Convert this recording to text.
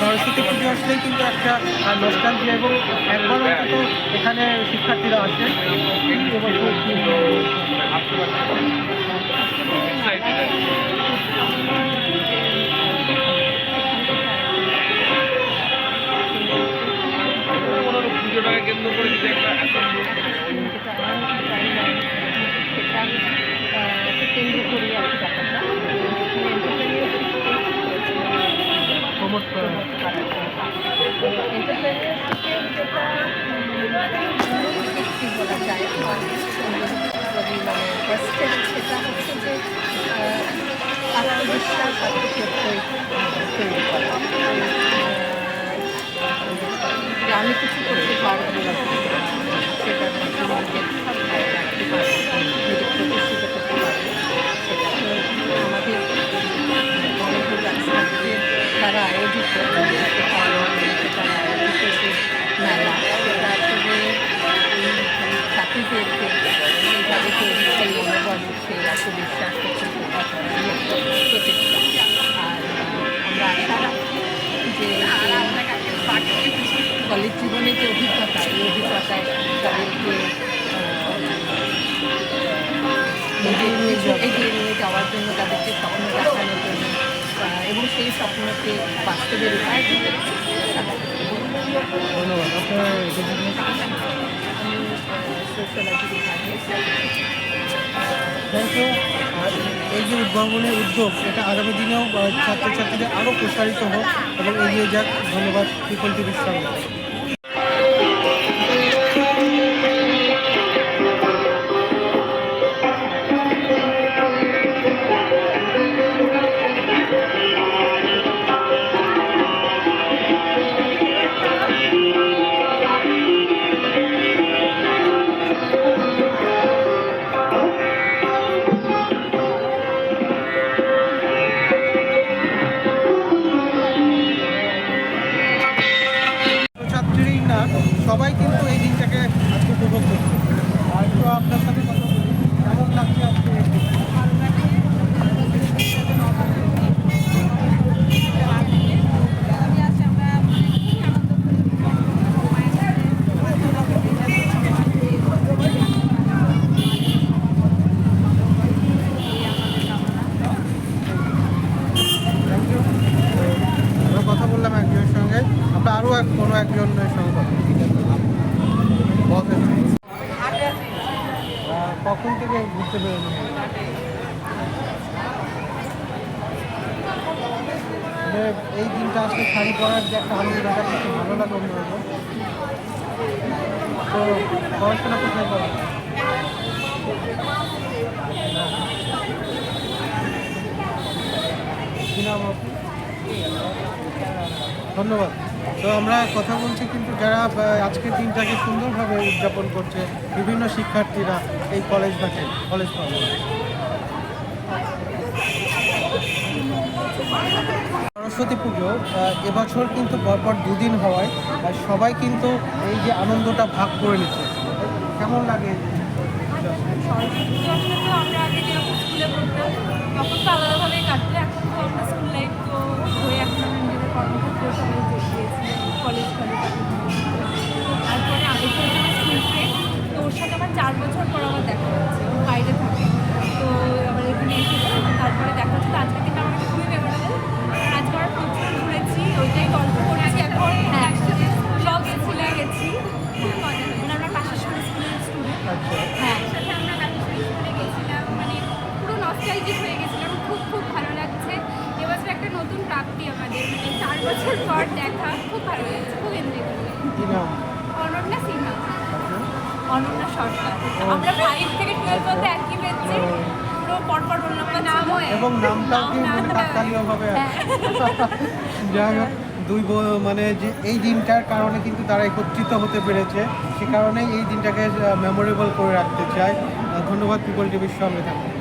সরস্বতী পুজো আসলেই কিন্তু একটা নস্টালজিয়া এবং একবার অন্তত এখানে শিক্ষার্থীরা আসে। পুজোটাকে কেন্দ্র করে দিতে একটা কেন্দ্র করি আর কি ব্যাপারটা বলা যায় যদি মানে বেস্টের সেটা হচ্ছে যে আত্মবিশ্বাস আত্মক্ষেত্রই তৈরি করা যে আমি কিছু করতে পারবো না সেটা প্রতিষ্ঠিত করতে পারবো সেটা তো আমাদের তারা আয়োজিত তারা আয়োজিত যে মেলা সেটা আসলে ছাত্রীদেরকে এইভাবে তৈরি সেই মনোবল সেই আত্মবিশ্বাস প্রচেষ্টা আর আমরা আশা রাখি যে কলেজ জীবনে যে অভিজ্ঞতা এই অভিজ্ঞতায় তাদেরকে এগিয়ে নিয়ে যাওয়ার জন্য তাদেরকে স্বপ্ন দেখানোর জন্য এবং সেই স্বপ্নকে বাস্তবে রূপায়িত করতে ধন্যবাদ। আমি সোশ্যালজি বিভাগে এই যে উদ্ভাবনের উদ্যোগ এটা আগামী দিনেও ছাত্রছাত্রীদের আরও প্রসারিত হোক এবং এগিয়ে যাক। ধন্যবাদ পিপল টিভির সঙ্গে। সবাই কিন্তু এই দিনটাকে আজকে উপভোগ করছে। আর তো আপনার সাথে কথা বলি, কেমন লাগছে আজকে? কথা বললাম একজনের সঙ্গে, আমরা আরও কোনো একজনের সঙ্গে কখন থেকে ঘুরতে বেরোনো? এই দিনটা আসলে শাড়ি পরার যে একটা আনন্দ খুব ভালো লাগে অন্যরকম। তো পড়াশোনা কোথায় করেন? ধন্যবাদ। তো আমরা কথা বলছি কিন্তু যারা আজকের দিনটাকে সুন্দরভাবে উদযাপন করছে বিভিন্ন শিক্ষার্থীরা এই কলেজটাকে কলেজ সরস্বতী পুজো এবছর কিন্তু পরপর দুদিন হওয়ায় সবাই কিন্তু এই যে আনন্দটা ভাগ করে নিচ্ছে। কেমন লাগে? সরস্বতী পুজো আসলে তো আমরা আগে যেরকম স্কুলে পড়তাম তখন তো আলাদাভাবেই কাটতো, এখন তো আমরা স্কুল লাইফ তো হয়ে এখন আমরা নিজেদের কর্মক্ষেত্রে সবাই যোগ দিয়েছি কলেজ তারপরে আগে তো আমার স্কুল ফ্রেন্ড, তো ওর সাথে আমার 4 নস্টালজিক হয়ে গেছিলাম, খুব খুব ভালো লাগছে। এবছর একটা নতুন প্রাপ্তি আমাদের, মানে 4 বছর পর দেখা, খুব ভালো লাগছে, খুব এনজয় করছি। কি নাম? অনন্যা সিনহা, আপনার? অনন্যা সরকার। আমরা 5 থেকে 12 পর্যন্ত একই পেয়েছি, পুরো পরপর বললাম না নামও এক। এবং নামটাও কি মানে নামটা- কাকতালীয়ভাবে হ্যাঁ। যাই হোক, মানে যে এই দিনটার কারণে কিন্তু তারা একত্রিত হতে পেরেছে, সে কারণেই এই দিনটাকে মেমোরেবল করে রাখতে চাই। ধন্যবাদ পিপল টিভির সঙ্গে থাকুন।